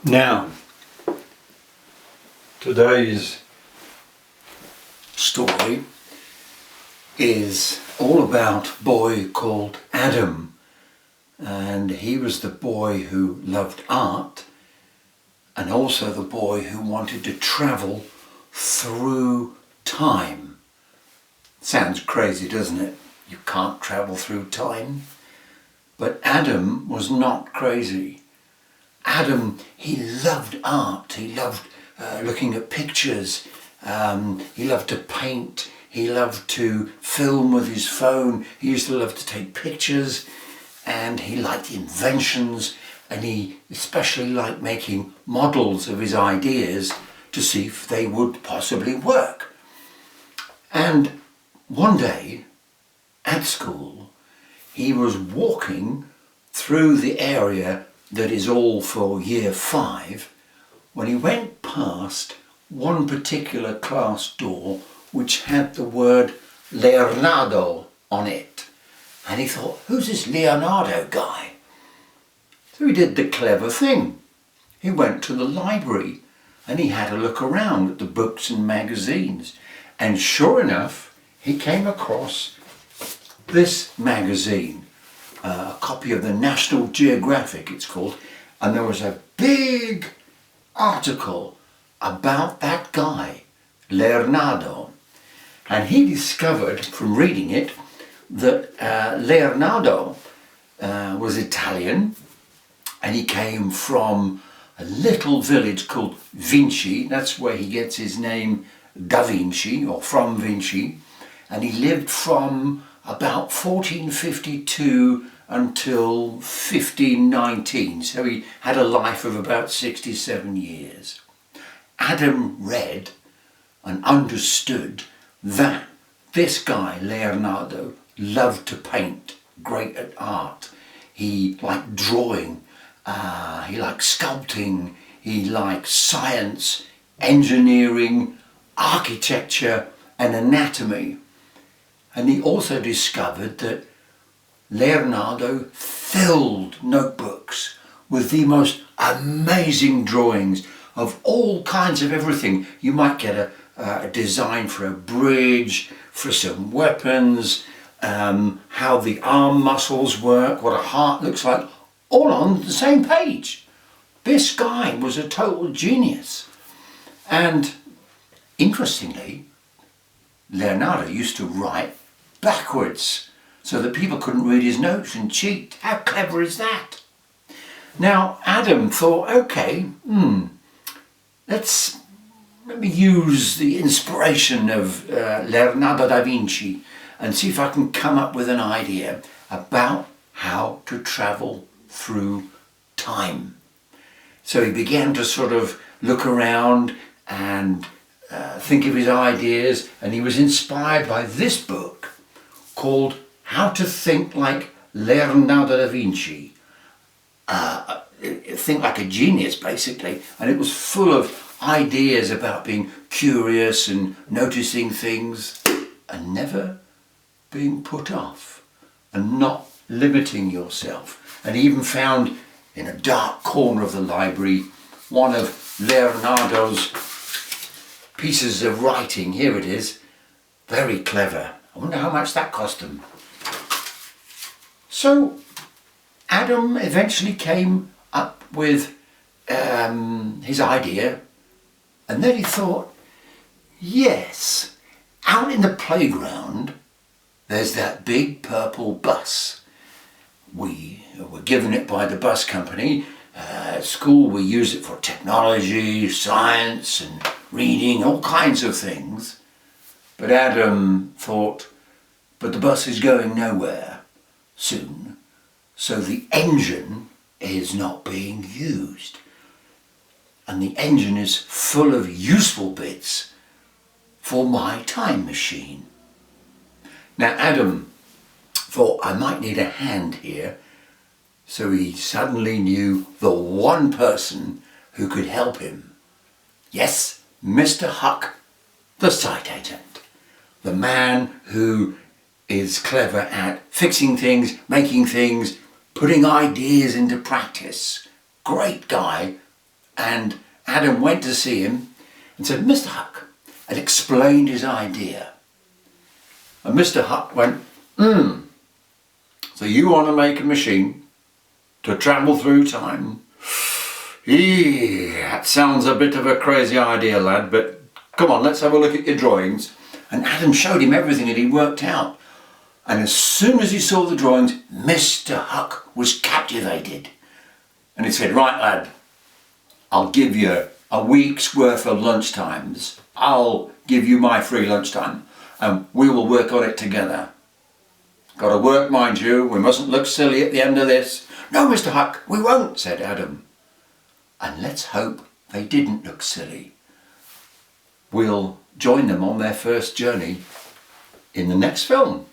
Now, today's story is all about a boy called Adam, and he was the boy who loved art and also the boy who wanted to travel through time. Sounds crazy, doesn't it? You can't travel through time. But Adam was not crazy. Adam, he loved art. He loved looking at pictures. He loved to paint. He loved to film with his phone. He used to love to take pictures, and he liked inventions, and he especially liked making models of his ideas to see if they would possibly work. And one day at school, he was walking through the area that is all for year 5 when he went past one particular class door which had the word Leonardo on it. And he thought, who's this Leonardo guy? So he did the clever thing. He went to the library and he had a look around at the books and magazines. And sure enough, he came across this magazine, a copy of the National Geographic it's called, and there was a big article about that guy, Leonardo. And he discovered from reading it that Leonardo was Italian, and he came from a little village called Vinci. That's where he gets his name, Da Vinci, or from Vinci. And he lived from about 1452 until 1519. So he had a life of about 67 years. Adam read and understood that this guy, Leonardo, loved to paint, great at art. He liked drawing, he liked sculpting, he liked science, engineering, architecture and anatomy. And he also discovered that Leonardo filled notebooks with the most amazing drawings of all kinds of everything. You might get a design for a bridge, for some weapons, how the arm muscles work, what a heart looks like, all on the same page. This guy was a total genius. And interestingly, Leonardo used to write backwards so that people couldn't read his notes and cheat. How clever is that? Now, Adam thought, okay, let me use the inspiration of Leonardo da Vinci and see if I can come up with an idea about how to travel through time. So he began to sort of look around and think of his ideas, and he was inspired by this book called How to Think Like Leonardo da Vinci. Think like a genius, basically. And it was full of ideas about being curious and noticing things and never being put off and not limiting yourself. And he even found in a dark corner of the library one of Leonardo's pieces of writing. Here it is. Very clever. I wonder how much that cost him. So Adam eventually came up with his idea, and then he thought, yes, out in the playground there's that big purple bus. We were given it by the bus company. At school we use it for technology, science and reading, all kinds of things. But Adam thought, but the bus is going nowhere soon, so the engine is not being used. And the engine is full of useful bits for my time machine. Now Adam thought, I might need a hand here, so he suddenly knew the one person who could help him. Yes, Mr. Huck, the sight agent. The man who is clever at fixing things, making things, putting ideas into practice. Great guy, And Adam went to see him and said, Mr. Huck, and explained his idea. And Mr. Huck went, so you want to make a machine to travel through time? That sounds a bit of a crazy idea, lad, but come on, let's have a look at your drawings. And Adam showed him everything that he worked out. And as soon as he saw the drawings, Mr. Huck was captivated. And he said, right, lad, I'll give you a week's worth of lunchtimes. I'll give you my free lunchtime and we will work on it together. Got to work, mind you. We mustn't look silly at the end of this. No, Mr. Huck, we won't, said Adam. And let's hope they didn't look silly. We'll join them on their first journey in the next film.